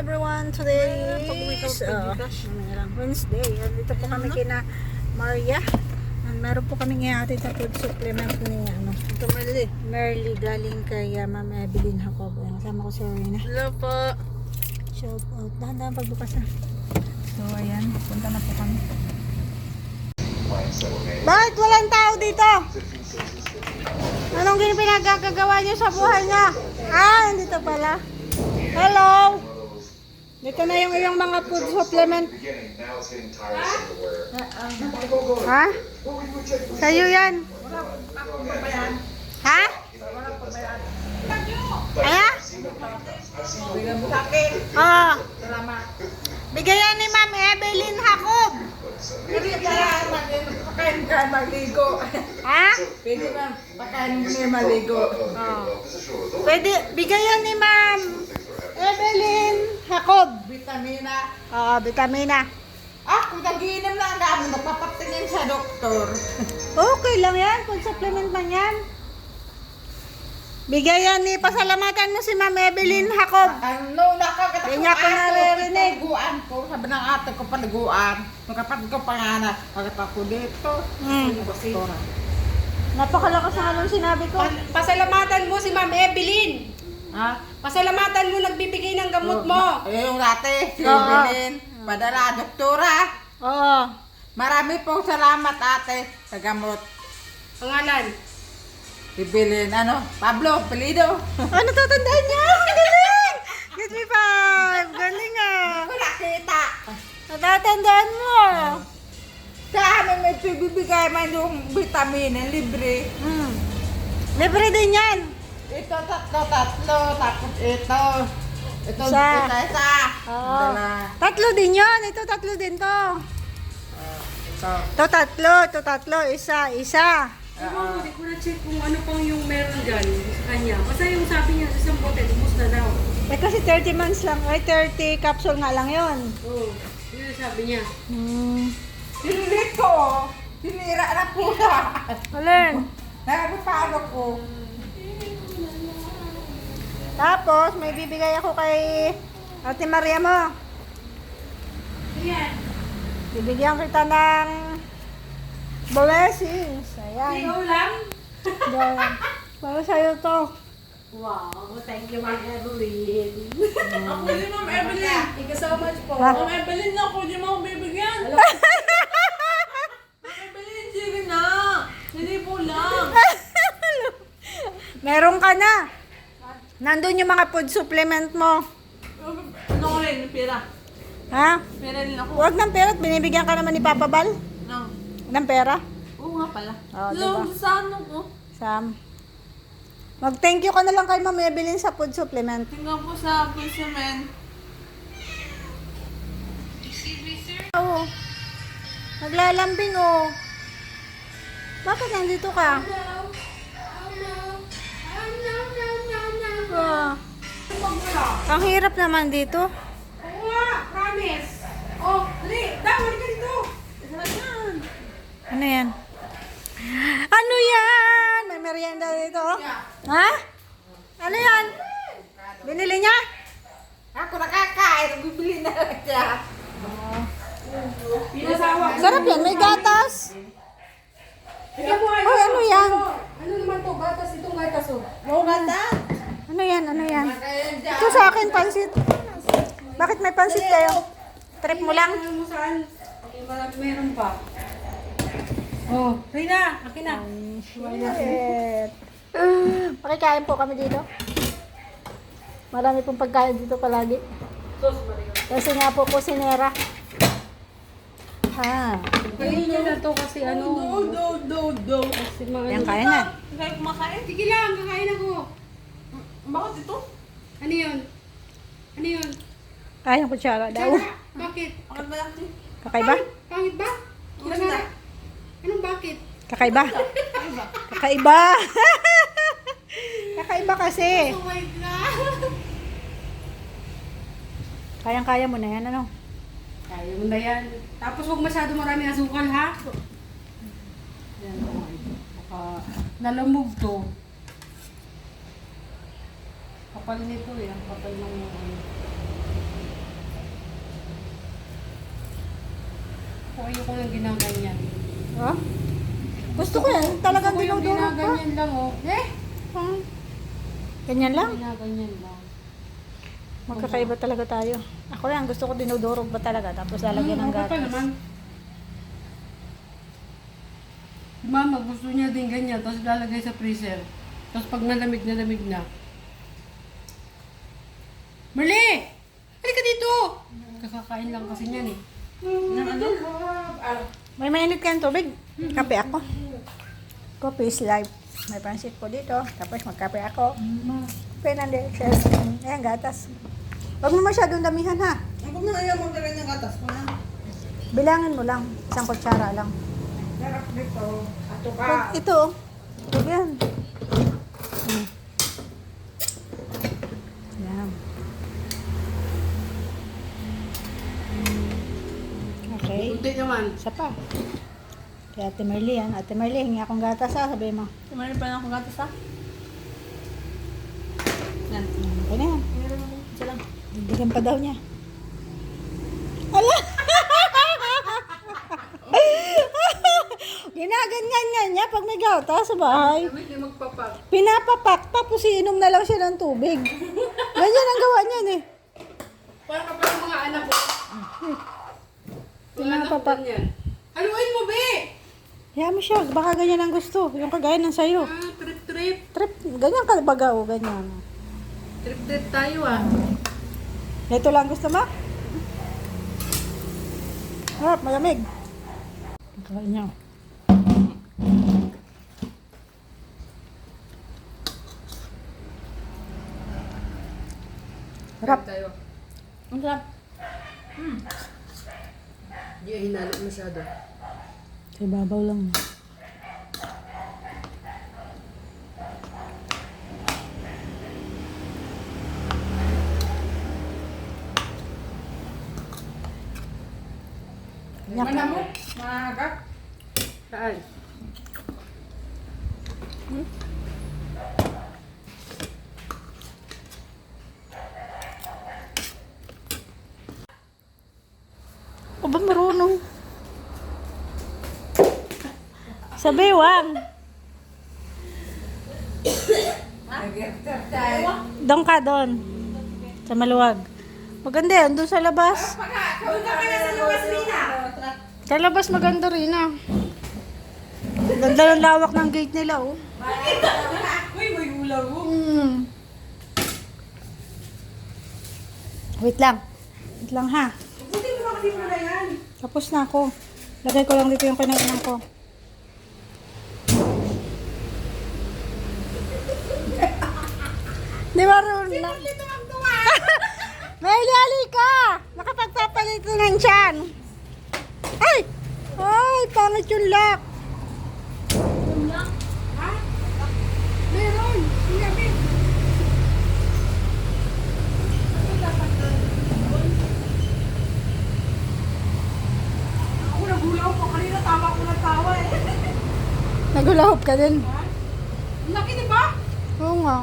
everyone, today is Wednesday. Dito po kami kina Maria. Meron po kami ihatid sa food supplement ni Merly galing kay Ma'am Evelyn Jacob. Kasama ko si Rina. Hello po. Shout out. Dahan-dahan pagbukas na. So ayan, punta na po kami. Bakit walang tao dito? Anong pinagkakagawa niyo sa buhay niya? Dito pala. Hello! Dito na yung iyong mga food supplement. Ha? Sa'yo yan. Ha? Ano? Bigayan ni Ma'am Evelyn Jacob. Pakain ka maligo. Ha? Pwede ba? Pakain mo na maligo. Pwede, bigayan ni Ma'am Evelyn Jacob. Vitamina. Vitamina. Kung nag-iinom lang ang dami, magpapatingin sa doktor. Okay lang yan, food supplement man yan. Bigayan ni, pasalamatan mo si Ma'am Evelyn Jacob. Nakakatakuan Hindi niya ako naririnig. Paliguan ko. Sabi ng ate ko, paliguan. Magkapatid ko pa nga na. Pagkat ako dito. Doktora. Napakalakas ng anong sinabi ko. Pasalamatan mo si Ma'am Evelyn. Ha? Pasalamatan mo nagbibigay ng gamot mo. Yung dati, si Evelyn. Padala, doktora. Oo. Marami pong salamat ate sa gamot. Pangalan. Evelyn, Pablo, Pelido. Ano tatandaan niya? Galing! Get me five! Galing Ako nakita. Natatandaan mo. Sa amin may bibigay man yung vitamina, libre. Libre din yan. Ito, tatlo. Tapos ito. Ito, isa. Oo. Dala. Tatlo din yan. Ito tatlo din to. Ito. Ito tatlo. Isa. Hindi ko na-check kung ano pang yung meron dyan sa kanya. Basta yung sabi niya sa isang bote, ubus na daw. Kasi 30 months lang. 30 capsule nga lang yon. Oo, yun ang sabi niya. Sinulit ko. Sinira na po na. Alin? Nakapapalo ko. Tapos, may bibigay ako kay Ate Maria mo. Ayan. Bibigyan kita ng blessings. Ayan. Ikaw lang? Diyan. Para sa'yo to. Wow, thank you Ma'am Evelyn. Ako din, Ma'am Evelyn. Thank you so much po. Ha? Ma'am Evelyn na ako, di mo ako bibigyan. Hello. Ma'am Evelyn, sige na. Hindi po lang. Meron ka na. Nandun yung mga food supplement mo. Ano ko rin, pera. Ha? Pera rin ako. Huwag ng pera at binibigyan ka naman ni Papa Bal. No. Ng pera. Oo nga pala. Diba? Saan ko? Sam. Mag-thank you ka na lang kay Ma'am Evelyn sa food supplement. Tingnan po sa Fisherman. Oo. Naglalambing oh. Bakit nandito ka? Ang hirap naman dito. Oo nga, promise. Oh, dali, dawal ka dito. Ano yan? Ano yan? May merienda dito oh. Ha? Ano yan? Binili niya? Ako nakakain, bibili na lang siya. Pinasawa. Sarap yan, may gatas. Ikaw mo, Ay, ano yan? Ano naman to? Gatas, itong gatas oh. Oo ganda. Ano yan? Ano yan? Kaya dyan. Ito sa akin, pansit. Bakit may pansit kayo? Trip mo lang? Ano mo saan? Okay, meron pa. Oh, Rina, akin na. Shit. Pakikain po kami dito. Marami pong pagkain dito palagi. Kasi nga po kusinera. Kainin niyo na to kasi ano. Do. Kasi mga Yan, kain na. Kaya kumakain. Sige lang, kakain ako. Bakit ito? Ano yun? Ano yun? Kayang kutsara daw. Tsara, bakit? Bakit ba lang ito? Kakaiba? Pangit ba? Maganda. Anong bakit? Kakaiba? Kakaiba? Kakaiba kasi. Oh my God! Kayang-kaya mo na yan, ano? Kaya mo na yan. Tapos huwag masyado maraming asukal, ha? Yan, okay. Baka nalamog to. Kapal nito eh. Ang kapal ng Ayoko lang ginaganyan. Ha? Gusto ko yan. Talagang Gusto ko yung dinudurog pa. ginaganyan lang, oh. Hmm. Ganyan lang. Ginaganyan lang. Magkakaiba talaga tayo. Ako yan, gusto ko dinudurog ba talaga. Tapos lalagyan ng Okay pa gatas. naman. Si Mama, gusto niya din ganyan, tapos lalagay sa freezer. Tapos pag nalamig na. Mali! Halika dito! Kakakain lang kasi niyan eh. May mainit kayong tubig. Kape ako. Coffee is life. May pansit po dito. Tapos magkape ako. Pinandelicious. Ayan, gatas. Huwag mo masyadong damihan ha. Ako na ayaw mo talaga ng gatas ko na. Bilangin mo lang. Isang kutsara lang. Sarap dito. Ato ka. Huwag ito. Huwag yan. Yan. Okay. Kunti naman. Isa pa. Kaya Ate Merly yan. Ate Merly, hingi akong gatas ha. Sabi mo. Tumarin pa lang akong gatas ha. Yan. Okay na yan. Isa lang. Bigyan pa daw niya. Ala! Ginaganyan niya pag may gatas sa bahay. Kami hindi magpapak. Pinapapak, tapos iinom na lang siya ng tubig. Ganyan ang gawa niyan eh. Para ka parang mga anak ko. Mga anak ko Pinapapak. ganyan. Haluin mo, be! Hayaan mo siya, baka ganyan ang gusto. Yung kagaya ng sayo. Trip-trip. Trip, ganyan kalbaga o ganyan. Trip-trip tayo ah. Ito lang gusto mo? Harap, malamig. Kain niya. Harap. Tayo. Ang sarap. Hindi hinalo masyado. Sa ibabaw lang. Mana mo? Mahagap. Saan? O ba marunong? Sa bewang. Doon ka doon. Sa maluwag. Maganda yan, doon sa labas. Punta ka na sa luwas, Rina. Sa labas maganda rin ah. Ganda ng lawak ng gate nila oh. Uy, may ulaw. Wait lang. Wait lang ha. Buti mo kasi muna yan. Tapos na ako. Lagay ko lang dito yung kinainan ko. Di ba rin na? May lali ka! Nakapagpapalit na ng tiyan. Ay! Ay, pangit yung lock. Meron! Sinabi! Ako nagulaw ko. Kanina tawa ko ng tawa eh. Nagulahop ka din. Laki di ba? Oo nga.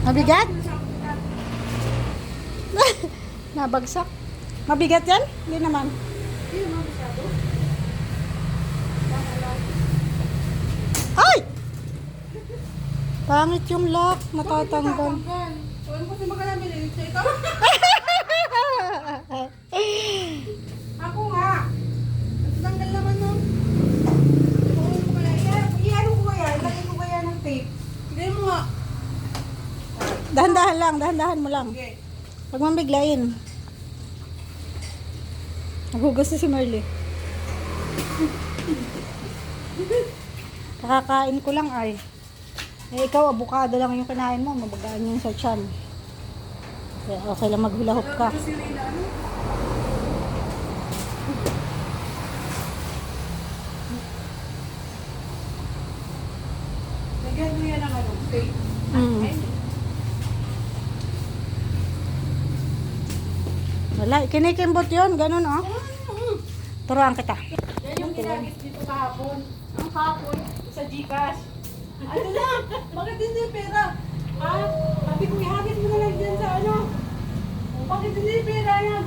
Mabigat? Nabagsak. Mabigat yan? Hindi naman. Ay! Pangit yung lock. Matatanggal. Tuwan ko si Magalamil. Ito. Ako nga. Tanggal naman no. Ihalo ko kaya. Ilagay ko kaya ng tape. Hindi mo nga. Dahan-dahan lang. Dahan-dahan mo lang. Okay. Huwag mong biglayin. Nagugas na si Marley. Kakakain ko lang ay. Eh ikaw, abukado lang yung kinain mo. Mabagaan yung sa tiyan. Kaya okay lang maghula-hop ka. Si Rina ano? Lagyan mo yan ng ano, tape. Wala, kinikimbot yun. Ganun oh. Turuan kita. Yan yung ginagis dito kahapon. Ang kahapon, sa Gcash. Ano na? Bakit hindi pera? Ha? Sabi ko, ihagis mo na lang dyan sa ano. Bakit hindi pera yan?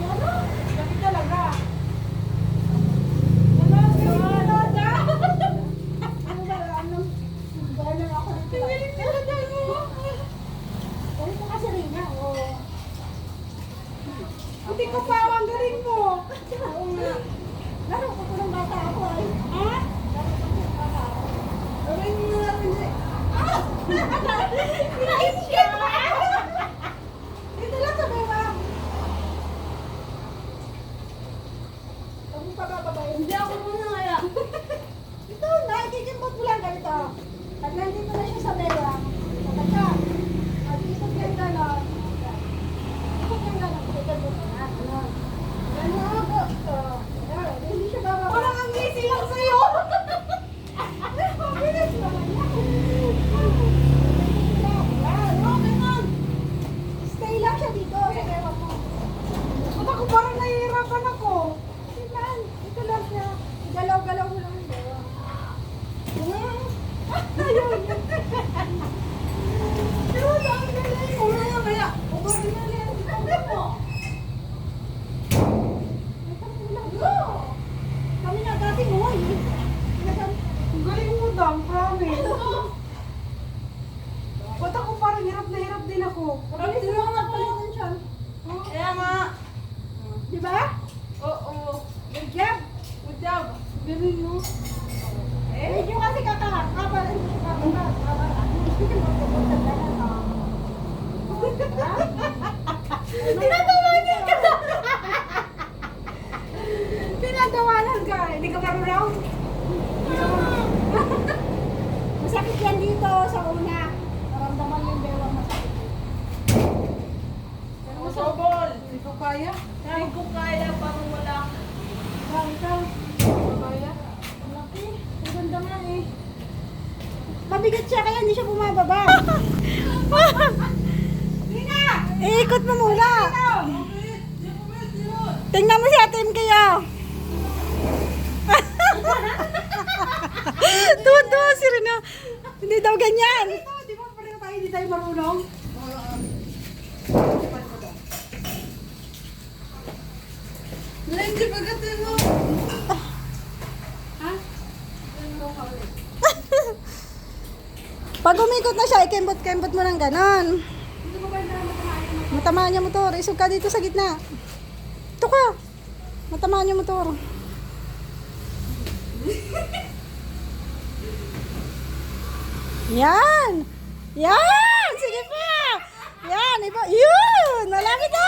Ano? talaga. Hindi ko pa, ang galing mo. Laro ko po ng bata ako ay. Ha? Gawin mo na rin eh. Pinainis ka! Dito lang sa beba. Huwag mo pabababayin. Hindi ako muna kaya. Ito, nakikikimbot mo lang ganito. Pag nandito na siya sa beba, kapag ka, mag-iisip ka yung gano'n. Ikot yung gano'n, kikimbot mo na. Gano'n. Gano'n. Gano'n. Hindi siya bababa. Parang ang easy lang sa'yo. Mabilis naman yan. Stay lang siya dito sa beba mo. Ba't ako parang nahihirapan ako? Tingnan, ito lang siya. Galaw-galaw mo lang yung beba. Ayun. Pero ang galing. Ulo na kaya. Ubarin na yan. Kami na dati mo eh. Ang galing mo dam, promise. Ba't ako parang hirap na hirap din ako? Kami sila nga palitan siya. Kaya nga. Di ba? Oo. Good job. Good job. Galing mo. Medyo kasi kakabalan siya kabalan. Tinatawanan ka na. Tinatawanan ka. Hindi ka marunong. Masakit yan dito sa una. Naramdaman yung bewang masakit. Pero sobol. Hindi ko kaya. Hindi ko kaya parang wala. Ikaw. Kaya. Ang laki. Ang ganda nga eh. Mabigat siya kaya hindi siya bumababa. Ikot mo muna. Tingnan mo si Ate M kaya. Tuwa-tuwa si Rina. Hindi daw ganyan. Di ba pareho tayo hindi tayo marunong? Hindi ba gato mo? Ha? Pag umikot na siya, ikembot-kembot mo ng ganon. Hindi ko ba na matamahin mo? Matamaan niya motor. Isog ka dito sa gitna. Ito ka. Matamaan niya motor. Yan! Yan! Sige pa! Yan! Iba. Yun! Malapit na!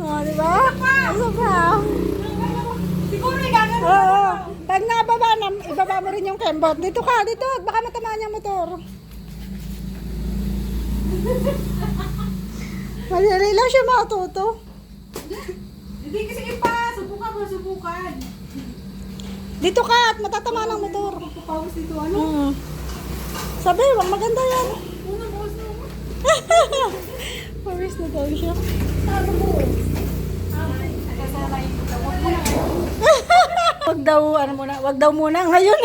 Oh, di ba? Isa pa. Siguro gagawin Oo. Pag nababa na, ibaba mo rin yung kembot. Dito ka, dito. Baka matamaan niya motor. Madali lang siya matuto. Hindi kasi ipa. Subukan mo, subukan. Dito ka at matatamaan ng motor. Pagpapawis dito, ano? Sabi, wag maganda yan. Una, bawas na ako. Pawis na daw siya. Ano mo? Kasanay. Huwag mo na. Wag daw, ano muna, wag daw muna ngayon.